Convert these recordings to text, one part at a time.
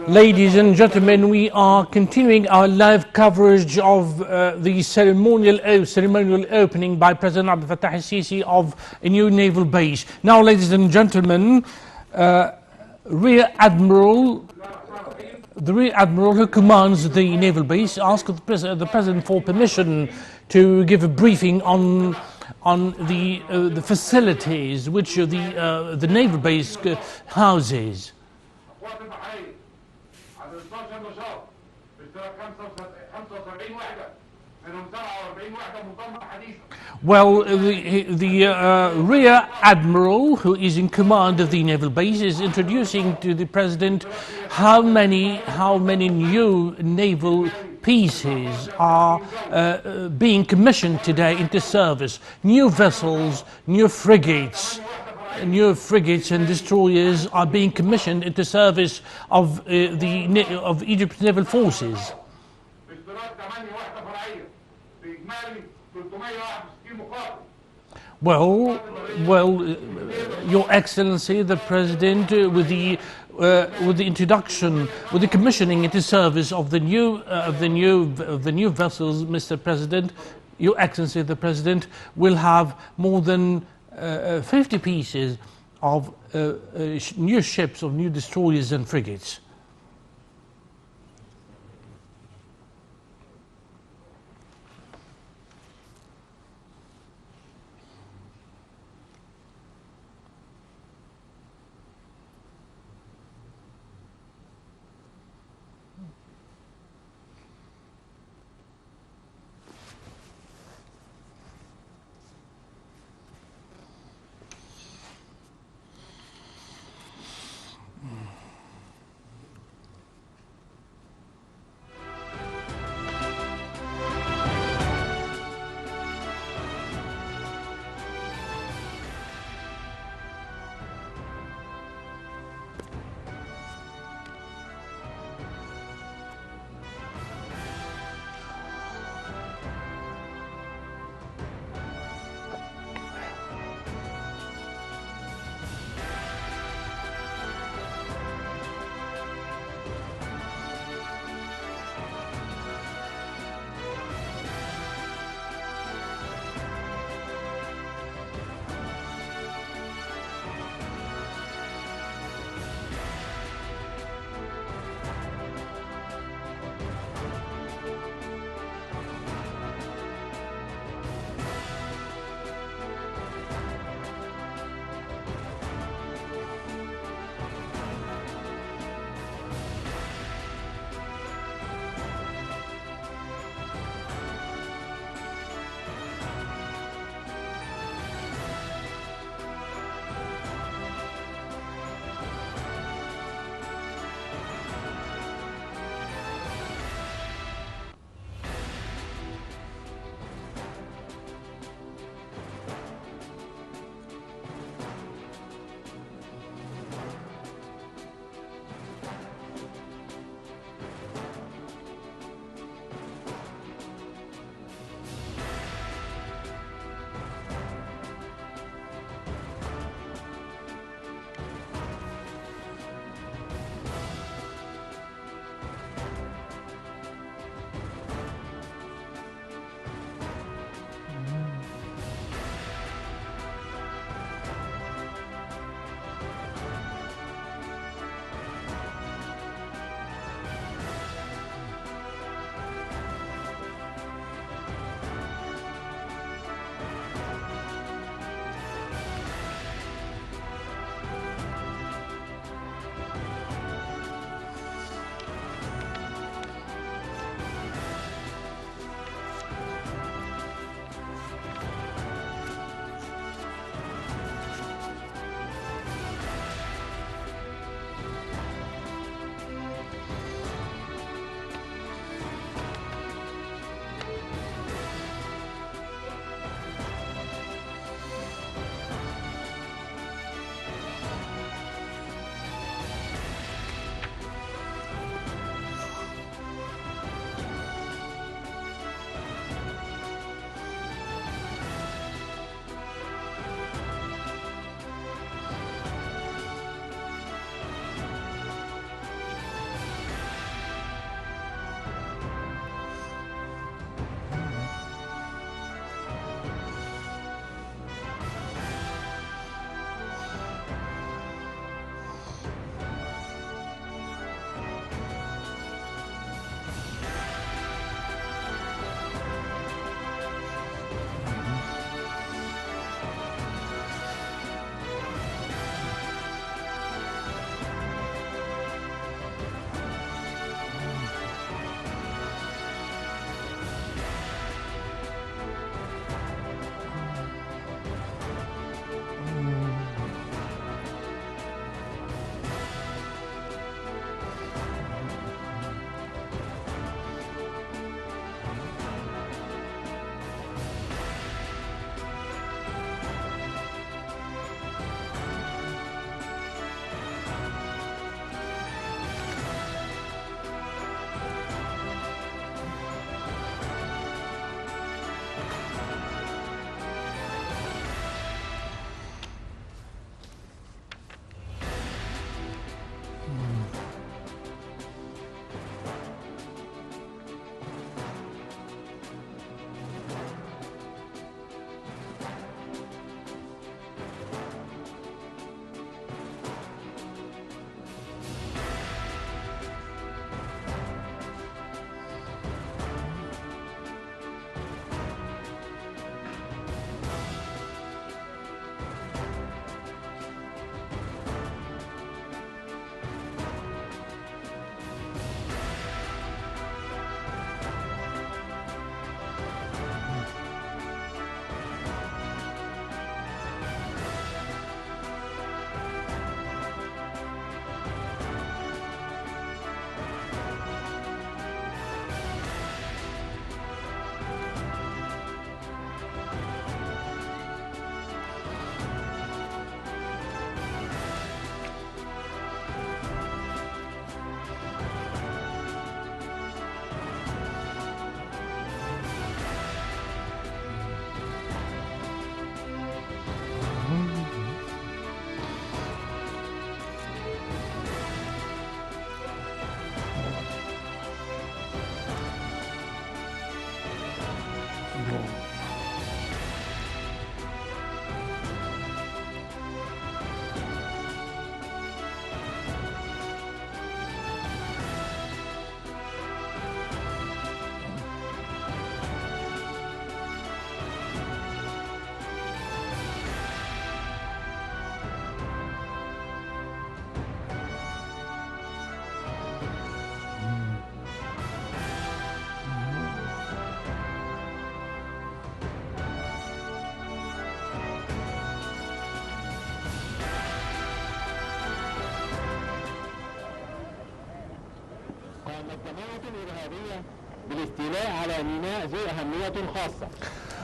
Ladies and gentlemen, we are continuing our live coverage of the ceremonial opening by President Abdel Fattah al-Sisi of a new naval base. Now, ladies and gentlemen, Rear Admiral who commands the naval base asked the President for permission to give a briefing on the facilities which the naval base houses. Well, the Rear Admiral, who is in command of the naval base, is introducing to the President how many new naval pieces are being commissioned today into service. New vessels, new frigates and destroyers are being commissioned into service of Egypt's naval forces. Well, Your Excellency, the President, with the introduction, with the commissioning into service of the new vessels, Mr. President, Your Excellency, the President, will have more than 50 pieces of new ships, of new destroyers and frigates.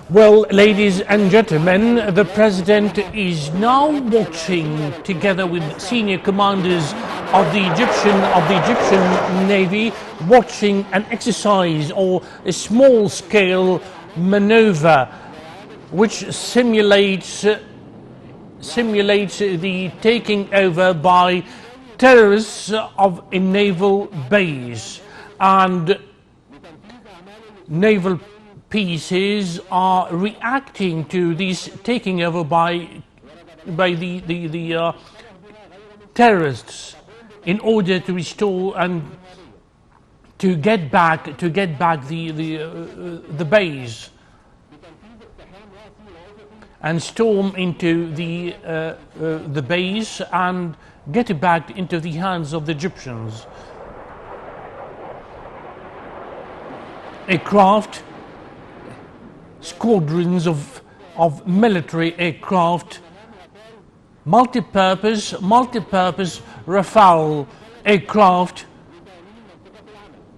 Well, ladies and gentlemen, the president is now watching, together with senior commanders of the Egyptian Navy, watching an exercise or a small-scale maneuver, which simulates the taking over by terrorists of a naval base, and naval pieces are reacting to this taking over by the terrorists in order to restore and to get back the base and storm into the base and get it back into the hands of the Egyptians. Aircraft, squadrons of military aircraft, multi-purpose Rafale aircraft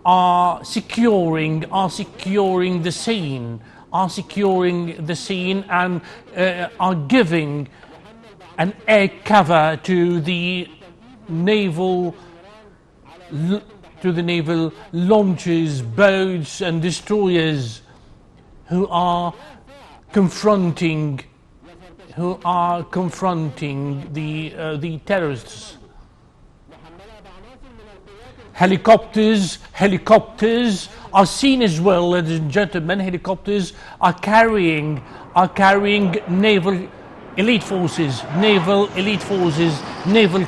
are securing the scene, and are giving an air cover to the naval launches, boats and destroyers who are confronting the terrorists. Helicopters are seen as well, ladies and gentlemen. Helicopters are carrying naval elite forces, naval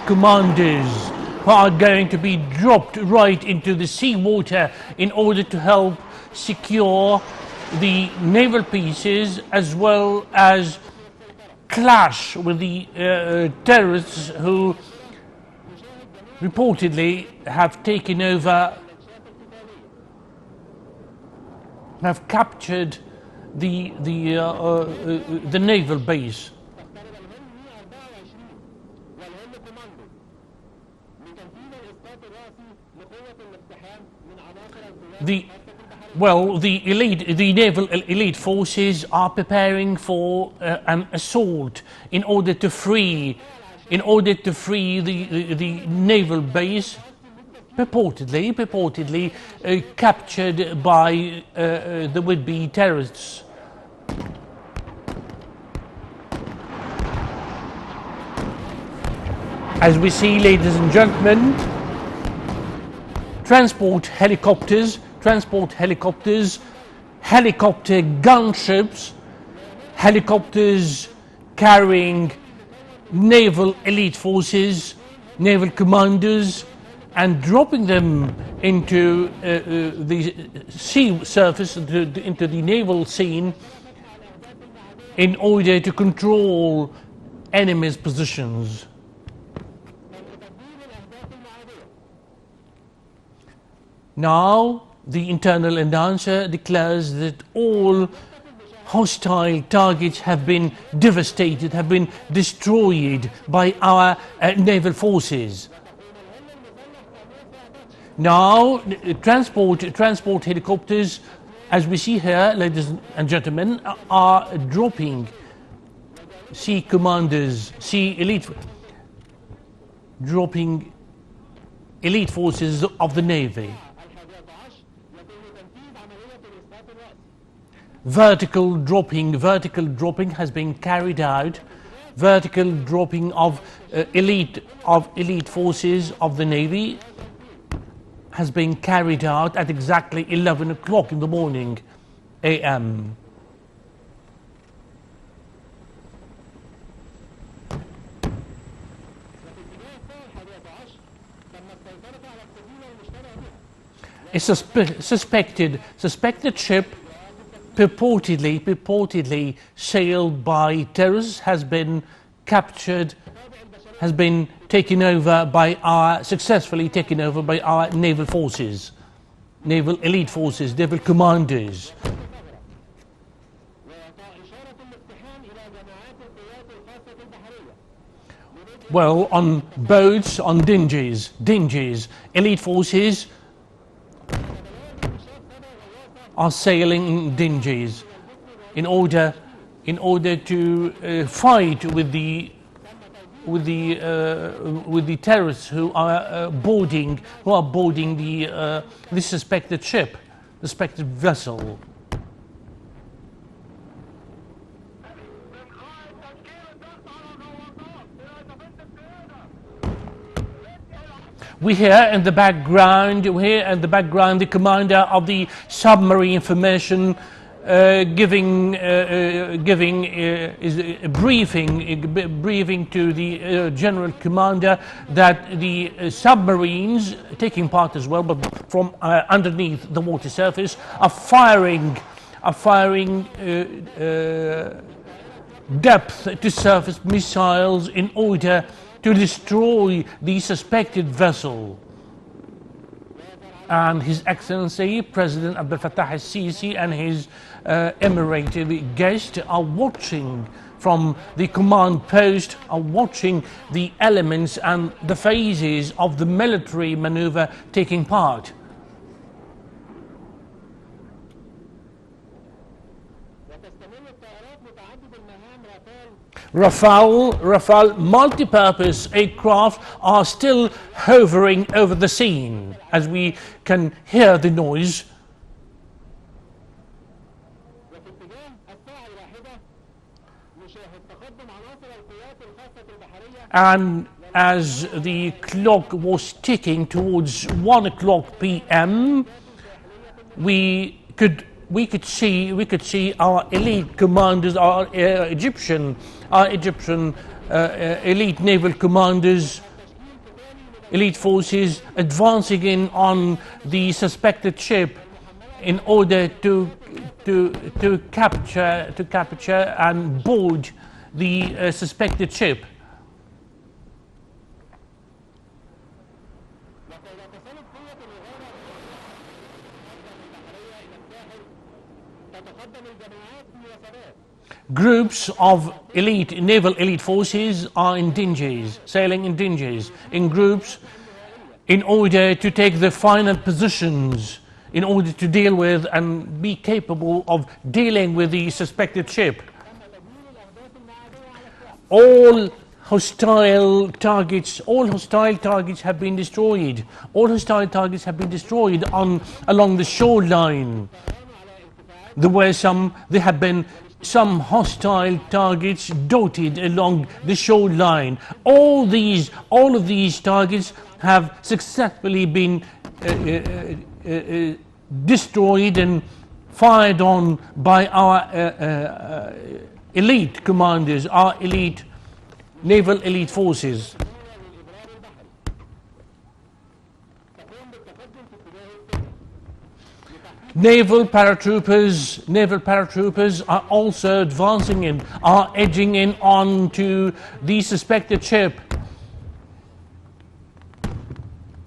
commanders who are going to be dropped right into the seawater in order to help secure the naval pieces, as well as clash with the terrorists who reportedly have taken over, have captured the naval base. The naval elite forces are preparing for an assault in order to free the naval base, purportedly captured by the would-be terrorists. As we see, ladies and gentlemen, transport helicopters, helicopter gunships, helicopters carrying naval elite forces, naval commanders, and dropping them into the sea surface, into the naval scene, in order to control enemy's positions. Now, the internal announcer declares that all hostile targets have been devastated, have been destroyed by our naval forces. Now, transport helicopters, as we see here, ladies and gentlemen, are dropping sea commanders, dropping elite forces of the Navy. Vertical dropping has been carried out. Vertical dropping of elite forces of the Navy has been carried out at exactly 11 o'clock in the morning a.m. A suspected ship purportedly sailed by terrorists has been captured, has been successfully taken over by our naval forces, naval elite forces, naval commanders. Well, on boats, on dinghies, elite forces are sailing in dinghies in order to fight with the terrorists who are boarding the suspected ship, the suspected vessel. We hear in the background the commander of the submarine information giving a briefing to the general commander that the submarines taking part as well, but from underneath the water surface, are firing depth to surface missiles in order to destroy the suspected vessel. And His Excellency President Abdel Fattah al-Sisi and his Emirati guest are watching from the command post, are watching the elements and the phases of the military maneuver taking part. Rafale multi-purpose aircraft are still hovering over the scene as we can hear the noise. And as the clock was ticking towards 1 o'clock p.m., we could see our elite commanders, our Egyptian elite naval commanders, elite forces advancing in on the suspected ship in order to capture and board the suspected ship. Groups of naval elite forces are in dinghies, sailing in dinghies, in groups, in order to take the final positions, in order to deal with and be capable of dealing with the suspected ship. All hostile targets have been destroyed. All hostile targets have been destroyed along the shoreline. There have been some hostile targets dotted along the shoreline. All of these targets have successfully been destroyed and fired on by our elite commanders, our naval elite forces. Naval paratroopers are also advancing in, are edging in onto the suspected ship.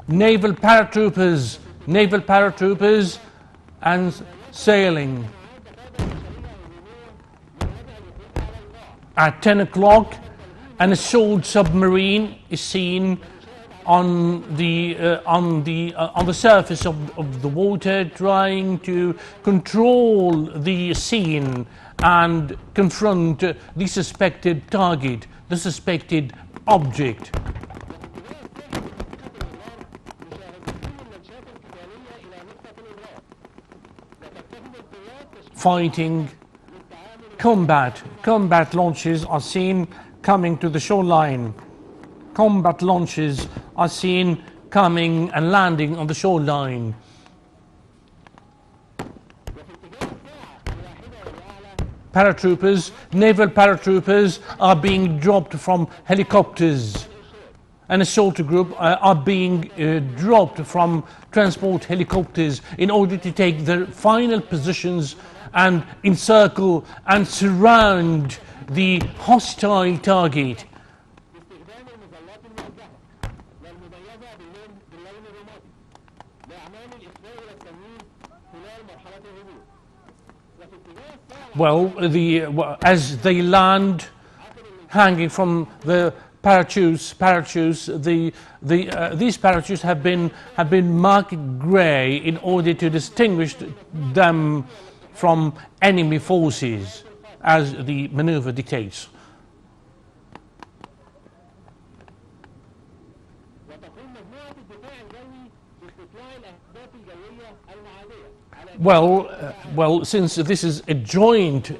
Naval paratroopers and sailing. At 10 o'clock, an assault submarine is seen on the surface of the water, trying to control the scene and confront the suspected target, the suspected object. Fighting, combat launches are seen coming to the shoreline. Combat launches are seen coming and landing on the shoreline. Naval paratroopers are being dropped from helicopters. An assault group are being dropped from transport helicopters in order to take their final positions and encircle and surround the hostile target. Well, as they land, hanging from the parachutes. These parachutes have been marked grey in order to distinguish them from enemy forces, as the maneuver dictates. Well, since this is a joint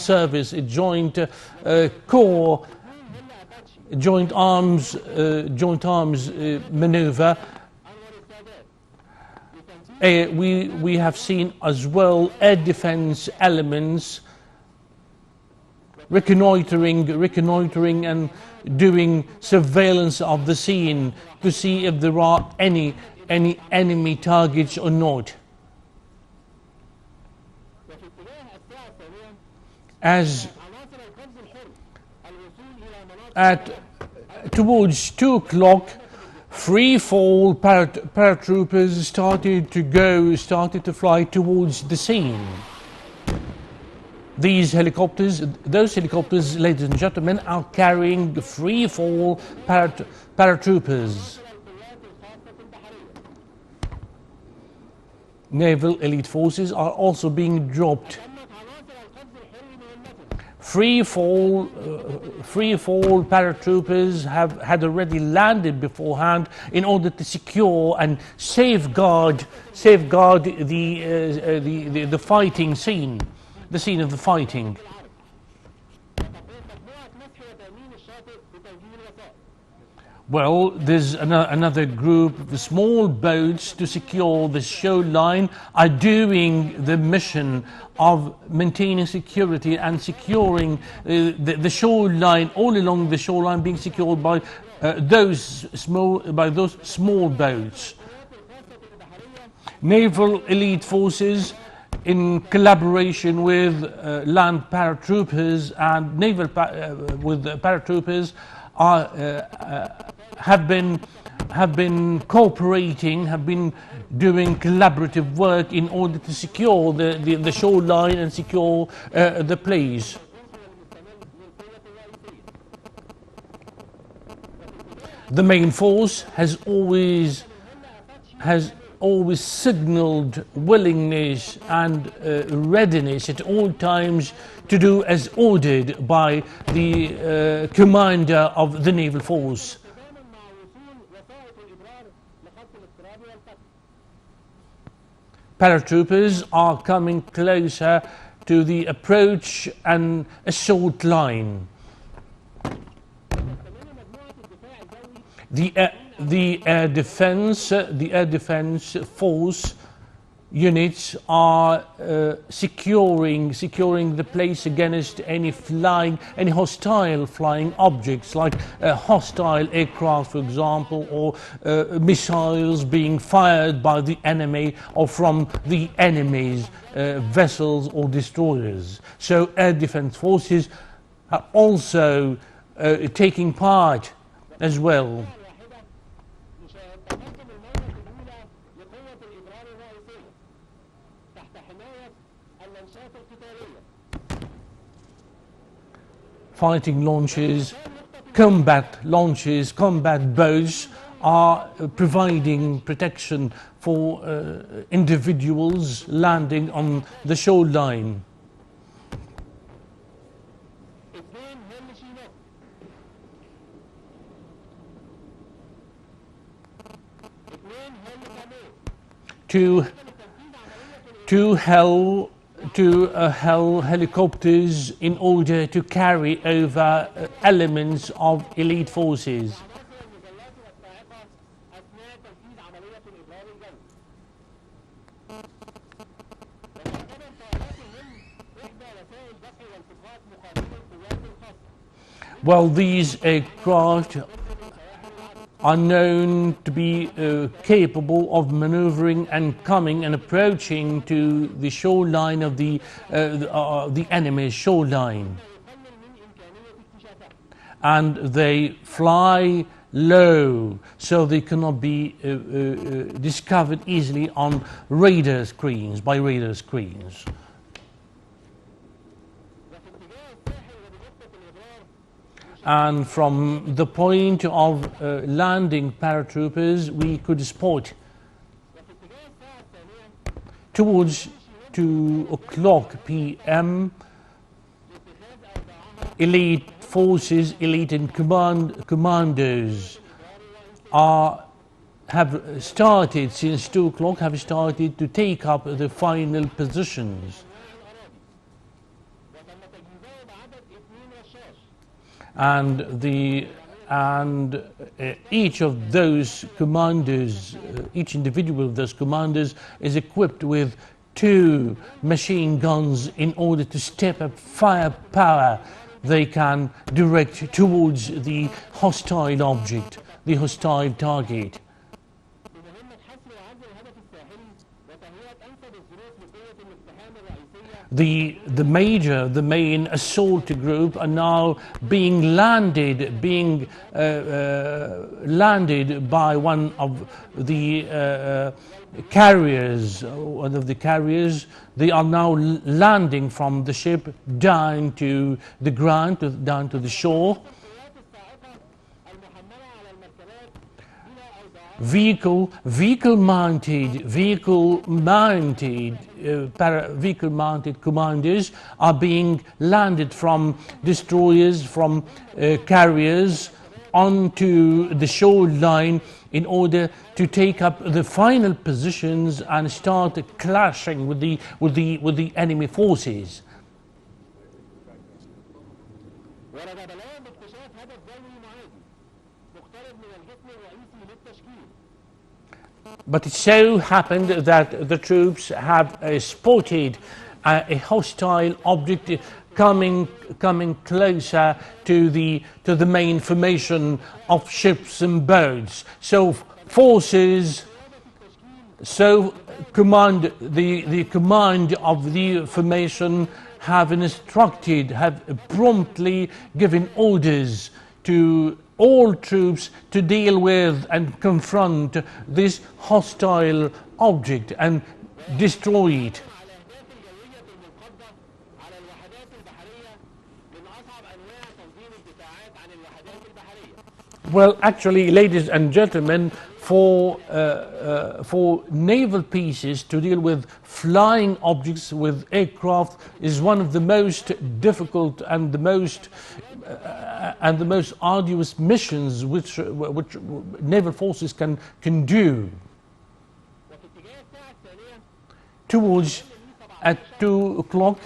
service, a joint corps, joint arms maneuver, we have seen as well air defense elements reconnoitering and doing surveillance of the scene to see if there are any enemy targets or not. As towards 2 o'clock, free fall paratroopers started to fly towards the scene. Those helicopters, ladies and gentlemen, are carrying free fall paratroopers. Naval elite forces are also being dropped. Free fall paratroopers had already landed beforehand in order to secure and safeguard the fighting scene, the scene of the fighting. Well, there's another group of small boats to secure the shoreline are doing the mission of maintaining security and securing the shoreline, all along the shoreline being secured by those small boats. Naval elite forces, in collaboration with land paratroopers and naval paratroopers, have been cooperating, have been doing collaborative work in order to secure the shoreline and secure the place. The main force has always signaled willingness and readiness at all times to do as ordered by the commander of the naval force. Paratroopers are coming closer to the approach and assault line. The air defense force units are securing the place against any hostile flying objects, like hostile aircraft, for example, or missiles being fired by the enemy or from the enemy's vessels or destroyers. So air defense forces are also taking part as well. Fighting launches, combat boats are providing protection for individuals landing on the shoreline. To helicopters in order to carry over elements of elite forces. Well, these aircraft are known to be capable of maneuvering and coming and approaching to the shoreline of the enemy's shoreline. And they fly low, so they cannot be discovered easily on radar screens, by radar screens. and from the point of landing paratroopers we could spot towards 2 o'clock p.m. elite forces, elite and commandos have started since 2 o'clock, have started to take up the final positions. And each of those commanders, each individual of those commanders is equipped with 2 machine guns in order to step up firepower they can direct towards the hostile object, the hostile target. The main assault group are now being landed by one of the carriers. They are now landing from the ship down to the ground, down to the shore. Vehicle mounted commanders are being landed from destroyers, from carriers onto the shoreline in order to take up the final positions and start clashing with the enemy forces. But it so happened that the troops have spotted a hostile object coming closer to the main formation of ships and boats. So forces, the command of the formation have promptly given orders to all troops to deal with and confront this hostile object and destroy it. Well, actually, ladies and gentlemen, for naval pieces to deal with flying objects with aircraft is one of the most difficult and the most arduous missions which naval forces can do. Towards at 2 o'clock,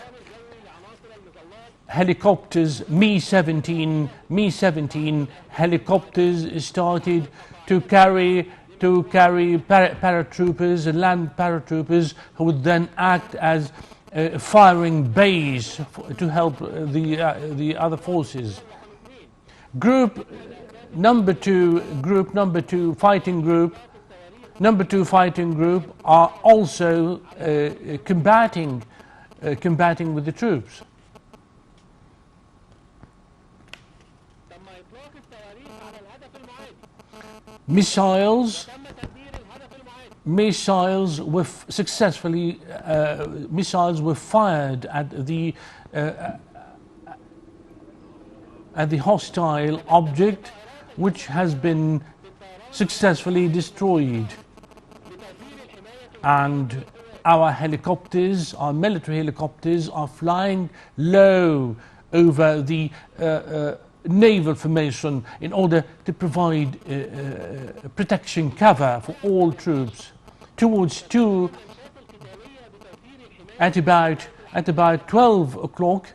helicopters, Mi-17 helicopters started to carry paratroopers and land paratroopers who would then act as firing bays to help the other forces. Group number two fighting group are also combating with the troops. Missiles were successfully fired at the hostile object, which has been successfully destroyed. And our helicopters, our military helicopters, are flying low over the naval formation in order to provide protection cover for all troops. Towards 2 at about 12 o'clock,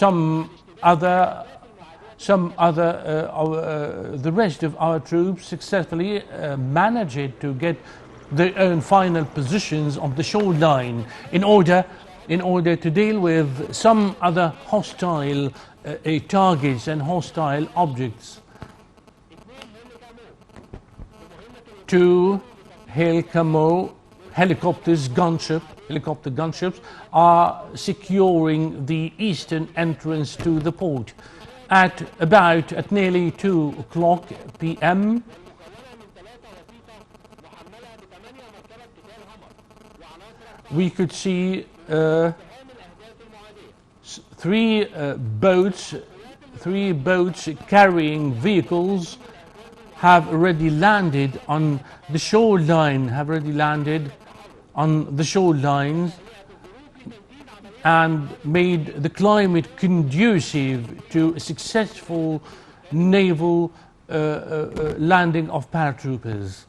the rest of our troops successfully managed to get their own final positions on the shoreline in order to deal with some other hostile targets and hostile objects. 2 helicopter gunships are securing the eastern entrance to the port. At nearly 2 o'clock p.m. we could see three boats carrying vehicles have already landed on the shoreline, and made the climate conducive to a successful naval landing of paratroopers.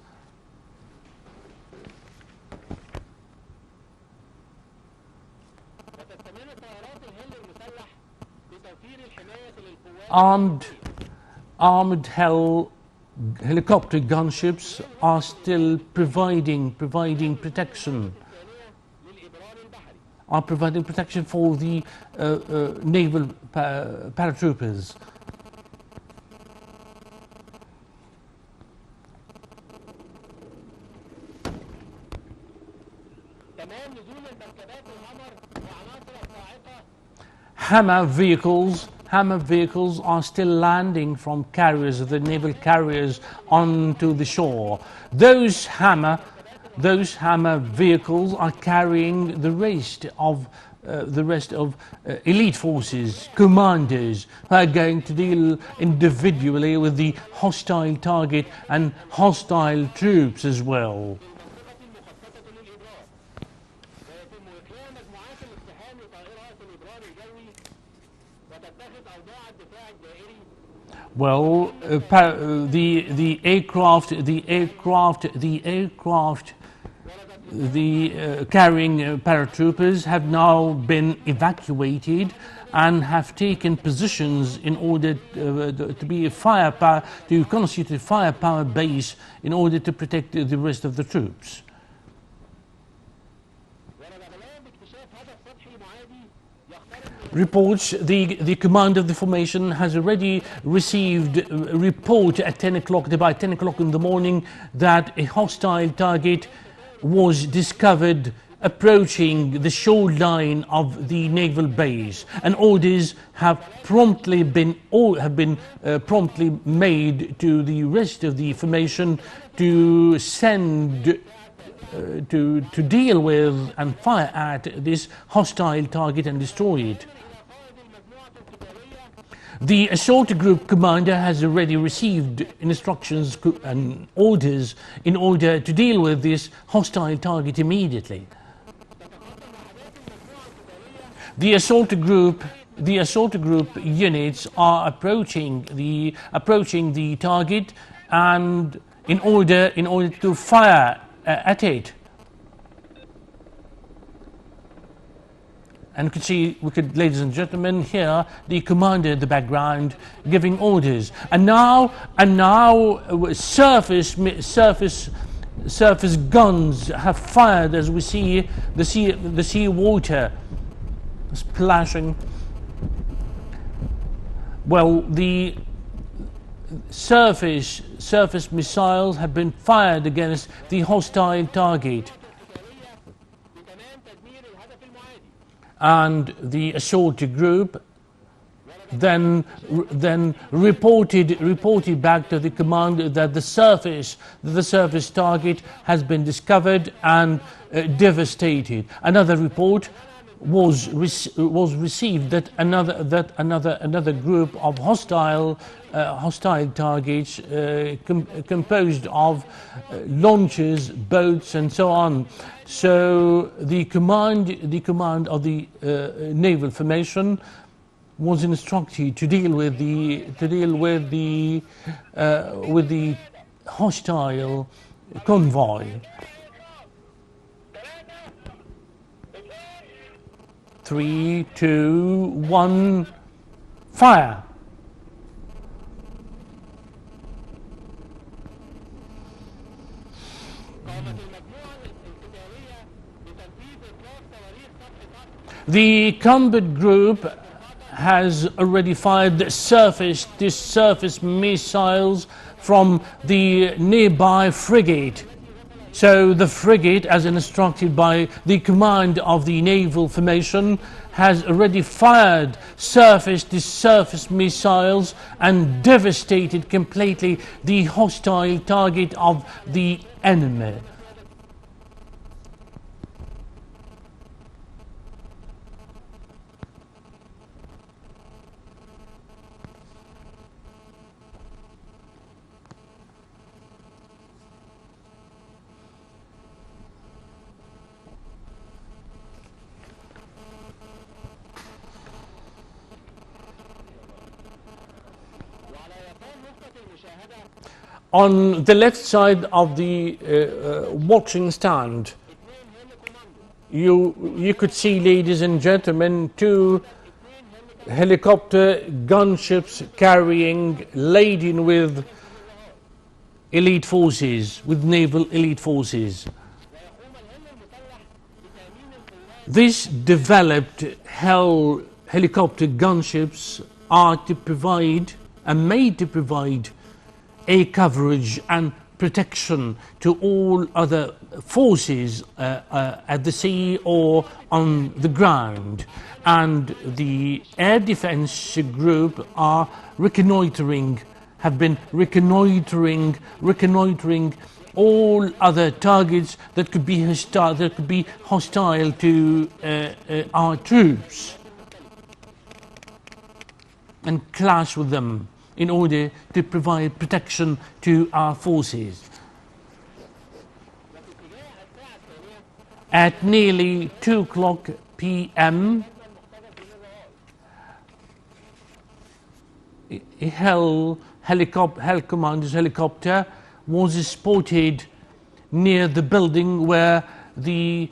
Armed helicopter gunships are still providing protection. For the naval paratroopers. Hammer vehicles are still landing from carriers, the naval carriers, onto the shore. Those Hammer vehicles are carrying the rest of elite forces, commanders, who are going to deal individually with the hostile target and hostile troops as well. Well, the carrying paratroopers have now been evacuated and have taken positions in order to constitute a firepower base in order to protect the rest of the troops. Reports, the command of the formation has already received a report at 10 o'clock, by 10 o'clock in the morning, that a hostile target was discovered approaching the shoreline of the naval base, and orders have promptly been made to the rest of the formation to send to deal with and fire at this hostile target and destroy it. The assault group commander has already received instructions and orders in order to deal with this hostile target immediately. The assault group units are approaching the target, and in order to fire at it. And you can see, ladies and gentlemen, here the commander in the background giving orders. And now surface guns have fired, as we see the sea water splashing. Well, the surface missiles have been fired against the hostile target. And the assault group then reported back to the command that the surface target has been discovered and devastated. Another report was received that another group of hostile targets composed of launchers, boats, and so on. So the command of the naval formation was instructed to deal with the hostile convoy. 3, 2, 1, fire! The combat group has already fired the surface missiles from the nearby frigate. So the frigate, as instructed by the command of the naval formation, has already fired surface-to-surface missiles and devastated completely the hostile target of the enemy. On the left side of the watching stand, you could see, ladies and gentlemen, two helicopter gunships carrying, laden with elite forces, with naval elite forces. These developed helicopter gunships are to provide and made to provide air coverage and protection to all other forces at the sea or on the ground. And the air defense group are have been reconnoitering all other targets that could be hostile to our troops, and clash with them in order to provide protection to our forces. At nearly 2:00 p.m., a Hell Commander's helicopter was spotted near the building where the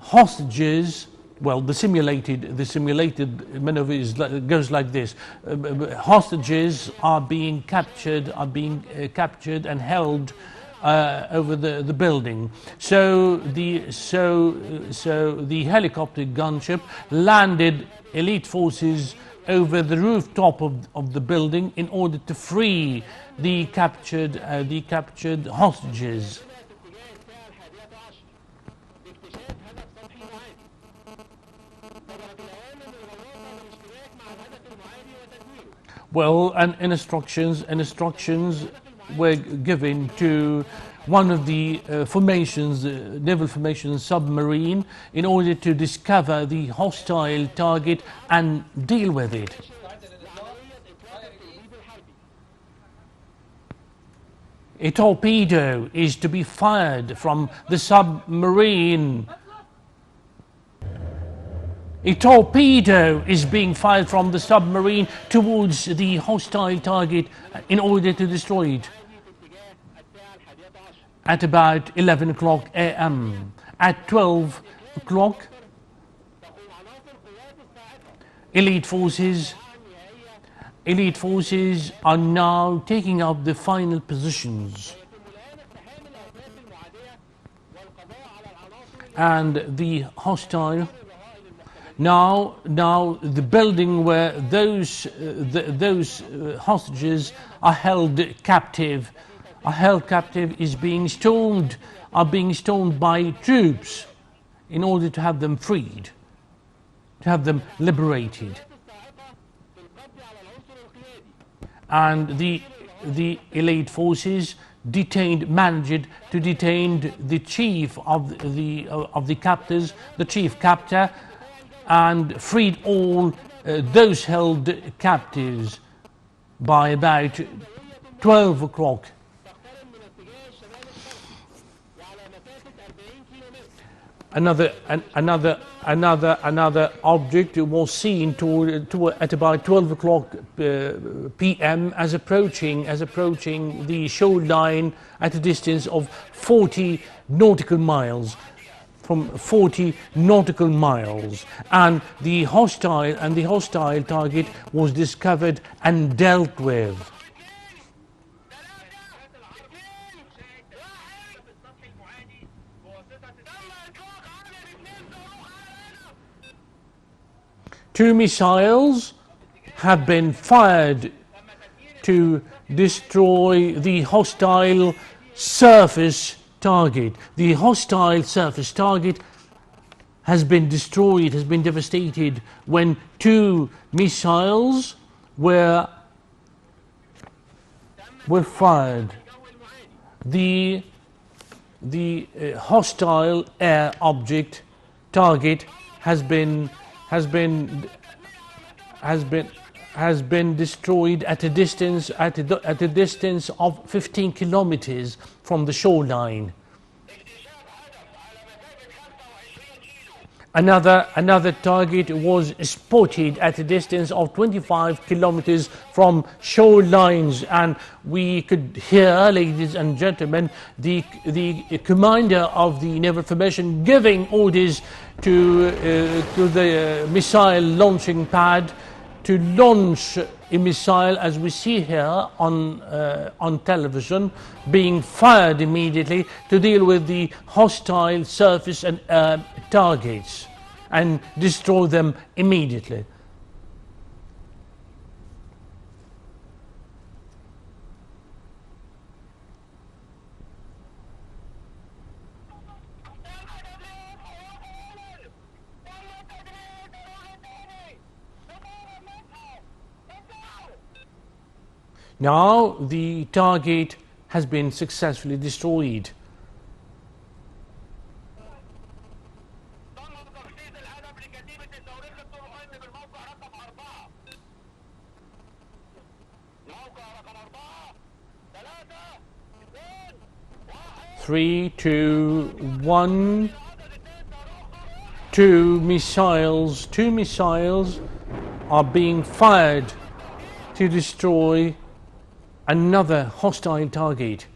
hostages, well, the simulated maneuver goes like this: hostages are being captured and held over the building. So the helicopter gunship landed elite forces over the rooftop of the building in order to free the captured hostages. Well, and instructions were given to one of the formations, naval formations, submarine, in order to discover the hostile target and deal with it. A torpedo is to be fired from the submarine. A torpedo is being fired from the submarine towards the hostile target in order to destroy it. At about 11:00 a.m. At 12:00, elite forces are now taking up the final positions, and the hostile now the building where those hostages are held captive is being stormed by troops in order to have them freed, to have them liberated. And the elite forces managed to detain the chief of the captors, the chief captor, and freed all those held captives by about 12:00. Another object was seen at about 12:00 p.m. as approaching the shoreline at a distance of 40 nautical miles. From 40 nautical miles, and the hostile target was discovered and dealt with. Two missiles have been fired to destroy the hostile surface target. The hostile surface target has been destroyed, has been devastated when two missiles were fired. The hostile air object target has been destroyed at a distance of 15 kilometers from the shoreline. Another target was spotted at a distance of 25 kilometers from shorelines, and we could hear, ladies and gentlemen, the commander of the naval formation giving orders to the missile launching pad to launch a missile, as we see here on television, being fired immediately to deal with the hostile surface and targets and destroy them immediately. Now the target has been successfully destroyed. Three, two, one. Two missiles are being fired to destroy another hostile target.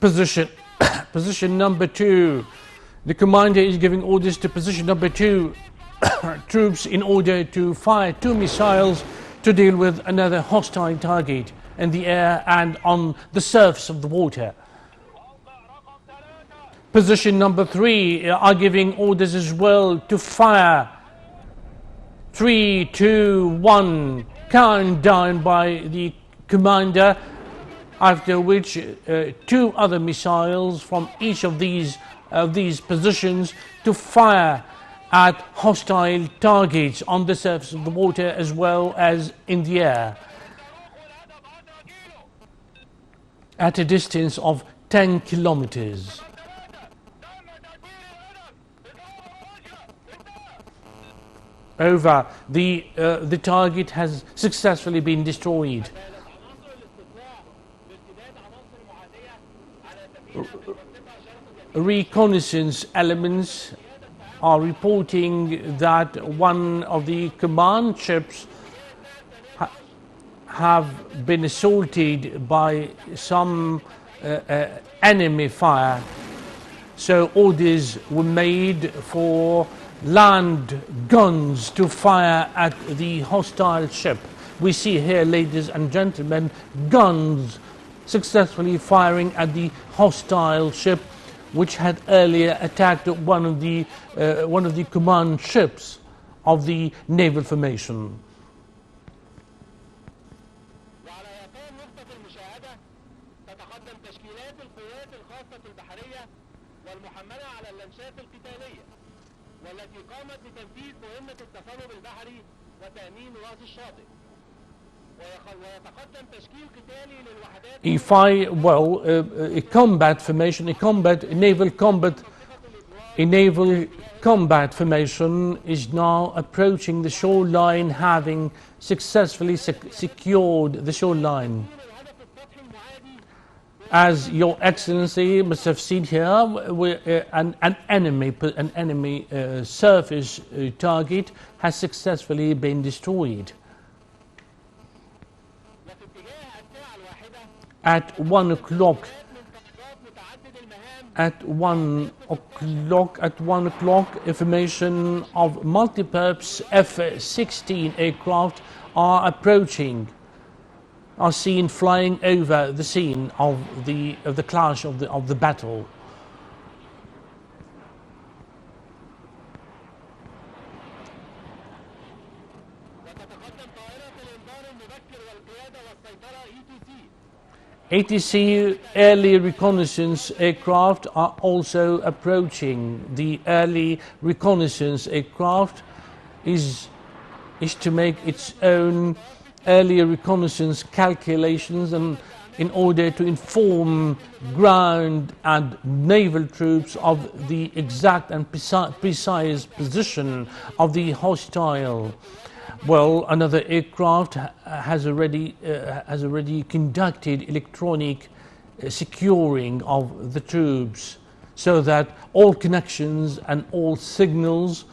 Position number 2. The commander is giving orders to position number 2 troops in order to fire 2 missiles to deal with another hostile target in the air and on the surface of the water. Position number 3 are giving orders as well to fire. 3, 2, 1, countdown by the commander, after which 2 other missiles from each of these positions to fire at hostile targets on the surface of the water as well as in the air at a distance of 10 kilometers. Over. The target has successfully been destroyed. Reconnaissance elements are reporting that one of the command ships have been assaulted by some enemy fire. So orders were made for land guns to fire at the hostile ship. We see here, ladies and gentlemen, guns successfully firing at the hostile ship, which had earlier attacked one of the command ships of the naval formation. A combat formation, a naval combat formation is now approaching the shoreline, having successfully secured the shoreline. As Your Excellency must have seen here, an enemy surface target has successfully been destroyed. At 1 o'clock, information of multipurpose F-16 aircraft are seen flying over the scene of the clash of the battle. ATC early reconnaissance aircraft are also approaching. The early reconnaissance aircraft is to make its own earlier reconnaissance calculations and in order to inform ground and naval troops of the exact and precise position of the hostile. Well, another aircraft has already conducted electronic securing of the troops so that all connections and all signals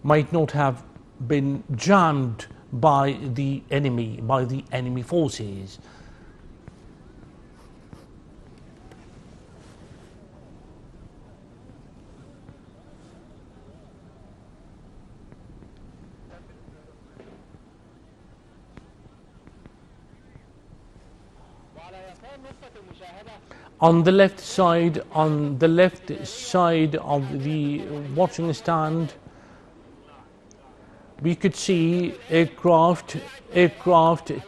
might not have been jammed by the enemy forces. On the left side of the watching stand, we could see aircraft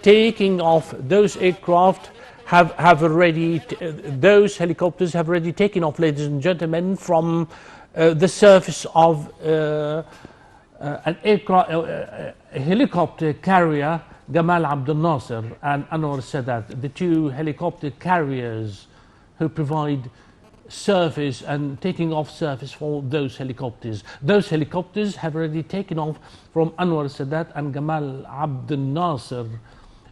taking off. Those aircraft have already, those helicopters have already taken off, ladies and gentlemen, from the surface of an aircraft, a helicopter carrier, Gamal Abdel Nasser and Anwar Sadat, the two helicopter carriers who provide service and taking off service for those helicopters. Those helicopters have already taken off from Anwar Sadat and Gamal Abdel Nasser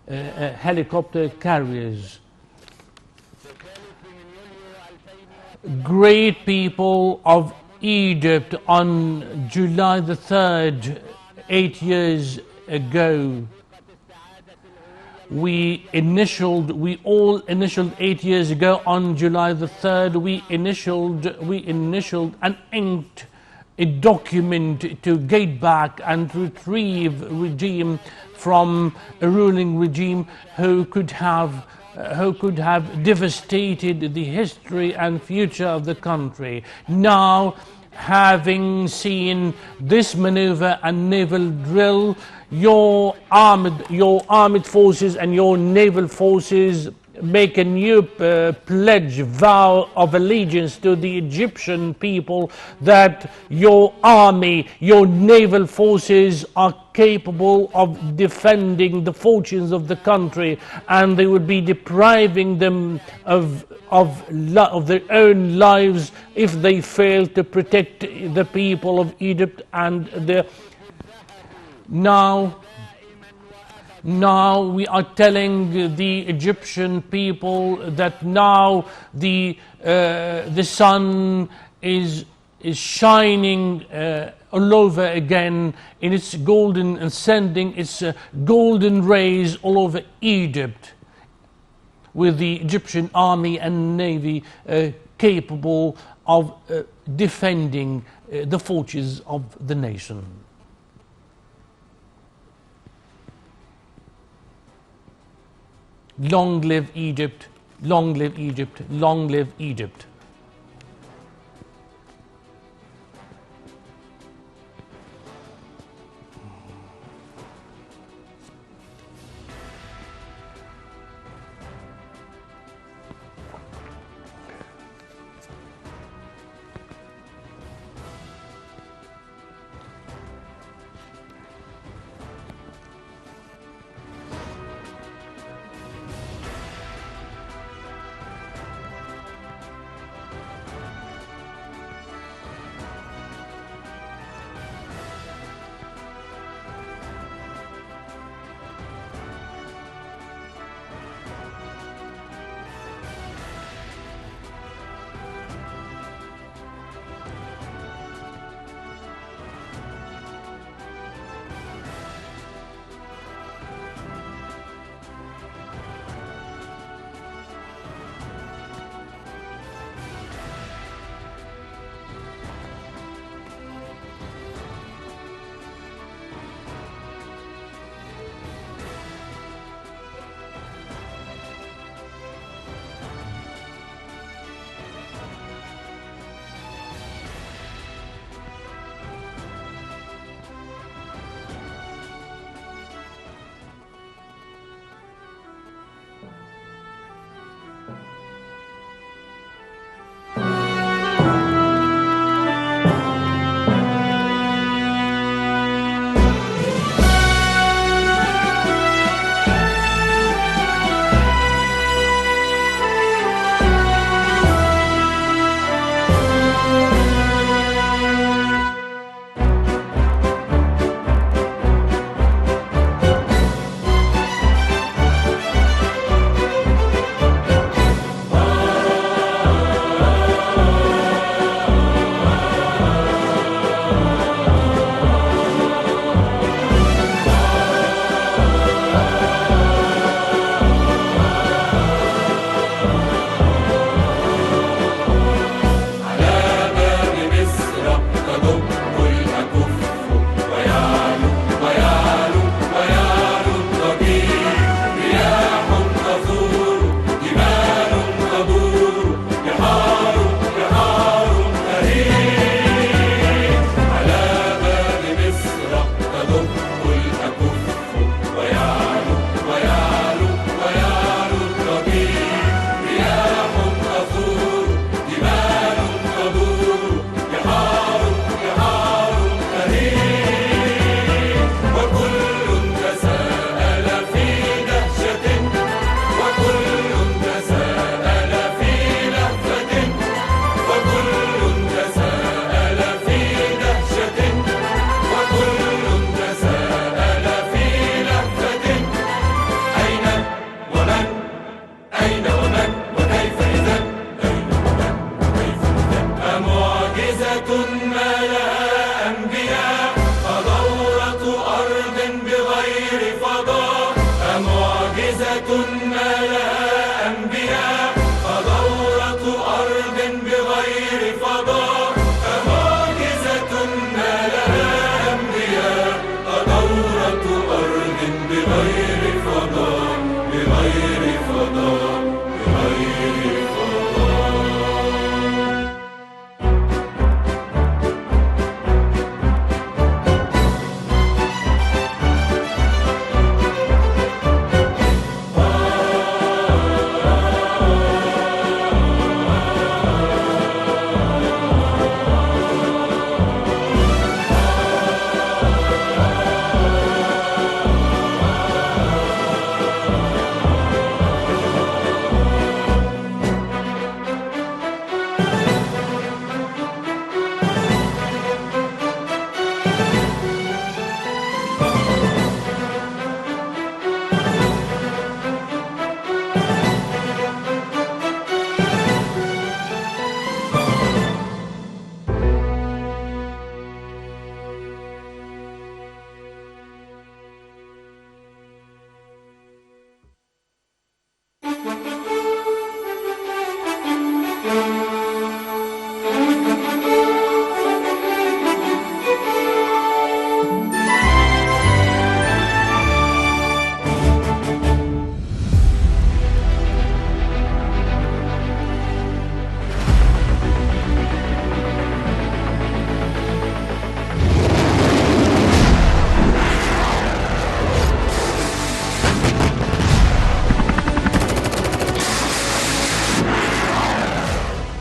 helicopter carriers. Great people of Egypt, on July the 3rd, 8 years ago, we all initialed 8 years ago on July the 3rd, we initialed and inked a document to get back and retrieve regime from a ruling regime who could have devastated the history and future of the country. Now, having seen this maneuver and naval drill, your armed forces and your naval forces make a new pledge, vow of allegiance to the Egyptian people, that your army, your naval forces are capable of defending the fortunes of the country, and they would be depriving them of their own lives if they fail to protect the people of Egypt and the. Now we are telling the Egyptian people that now the sun is shining all over again in its golden and sending its golden rays all over Egypt, with the Egyptian army and navy capable of defending the fortunes of the nation. Long live Egypt, long live Egypt, long live Egypt.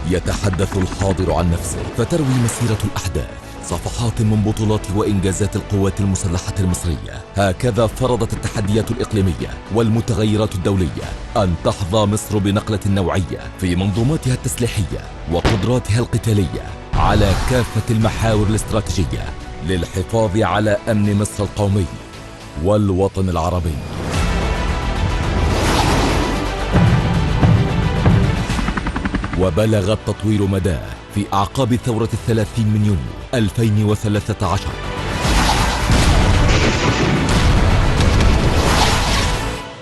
يتحدث الحاضر عن نفسه فتروي مسيرة الأحداث صفحات من بطولات وإنجازات القوات المسلحة المصرية. هكذا فرضت التحديات الإقليمية والمتغيرات الدولية أن تحظى مصر بنقلة نوعية في منظوماتها التسليحية وقدراتها القتالية على كافة المحاور الاستراتيجية للحفاظ على أمن مصر القومي والوطن العربي. وبلغ التطوير مداه في أعقاب ثورة 30 من يونيو 2013.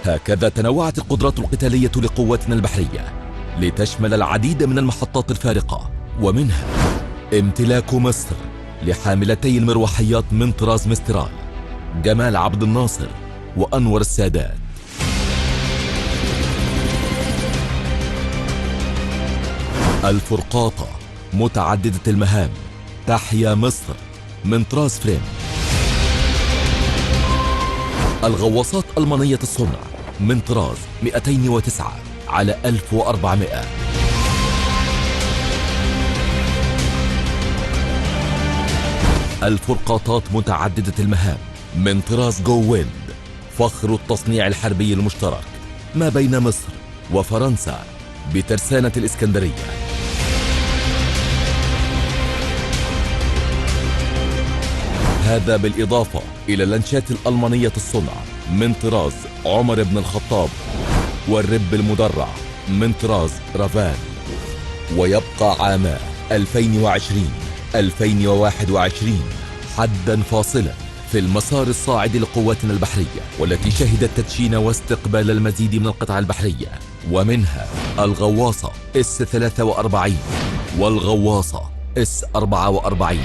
هكذا تنوعت القدرات القتالية لقواتنا البحرية لتشمل العديد من المحطات الفارقة، ومنها امتلاك مصر لحاملتي المروحيات من طراز مسترال جمال عبد الناصر وأنور السادات، الفرقاطة متعددة المهام تحيا مصر من طراز فريم، الغواصات ألمانية الصنع من طراز 209 على 1400، الفرقاطات متعددة المهام من طراز جو ويند فخر التصنيع الحربي المشترك ما بين مصر وفرنسا بترسانة الإسكندرية، هذا بالإضافة إلى اللانشات الألمانية الصنع من طراز عمر بن الخطاب والرب المدرع من طراز رافال. ويبقى عاما 2020-2021 حدا فاصلا في المسار الصاعد لقواتنا البحرية، والتي شهدت تدشين واستقبال المزيد من القطع البحرية، ومنها الغواصة S-43 والغواصة S-44.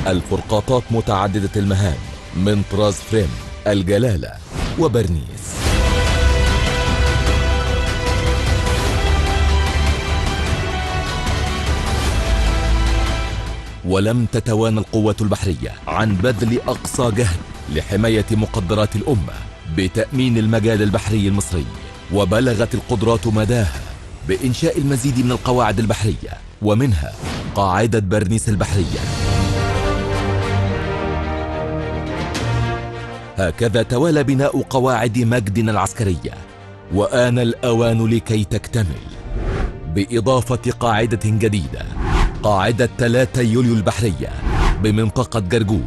الفرقاطات متعددة المهام من طراز فريم الجلالة وبرنيس. ولم تتوانى القوات البحرية عن بذل أقصى جهد لحماية مقدرات الأمة بتأمين المجال البحري المصري، وبلغت القدرات مداها بإنشاء المزيد من القواعد البحرية، ومنها قاعدة برنيس البحرية. هكذا توالى بناء قواعد مجدنا العسكرية، وآن الأوان لكي تكتمل بإضافة قاعدة جديدة، قاعدة 3 يوليو البحرية بمنطقة جرجول.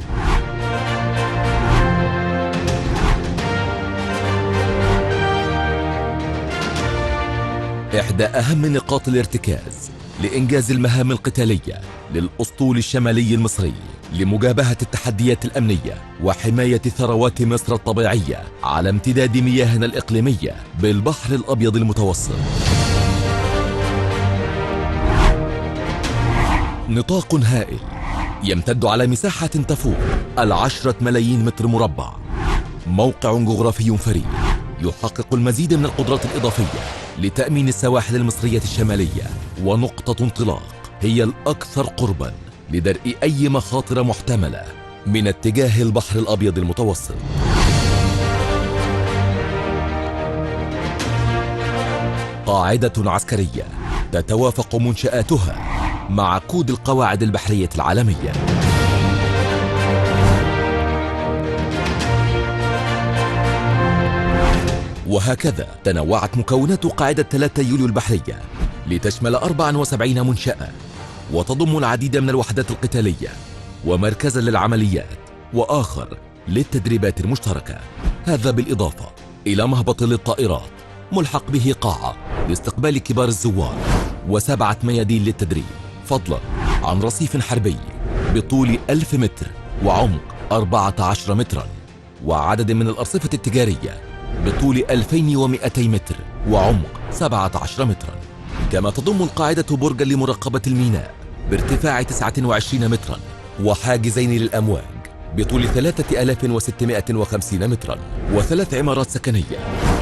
إحدى أهم نقاط الارتكاز لإنجاز المهام القتالية للأسطول الشمالي المصري لمجابهة التحديات الأمنية وحماية ثروات مصر الطبيعية على امتداد مياهنا الإقليمية بالبحر الأبيض المتوسط. نطاق هائل يمتد على مساحة تفوق 10 ملايين متر مربع، موقع جغرافي فريد يحقق المزيد من القدرات الإضافية لتأمين السواحل المصرية الشمالية، ونقطة انطلاق هي الأكثر قرباً لدرء أي مخاطر محتملة من اتجاه البحر الأبيض المتوسط. قاعدة عسكرية تتوافق منشآتها مع كود القواعد البحرية العالمية. وهكذا تنوعت مكونات قاعدة 3 يوليو البحرية لتشمل 74 منشأة، وتضم العديد من الوحدات القتالية ومركزا للعمليات وآخر للتدريبات المشتركة. هذا بالإضافة إلى مهبط للطائرات ملحق به قاعة لاستقبال كبار الزوار، و7 ميادين للتدريب، فضلا عن رصيف حربي بطول 1000 متر وعمق 14 مترا، وعدد من الأرصفة التجارية بطول 2200 متر وعمق 17 مترا. كما تضم القاعدة برجا لمراقبة الميناء بارتفاع 29 مترا وحاجزين للأمواج بطول 3650 مترا وثلاث عمارات سكنية.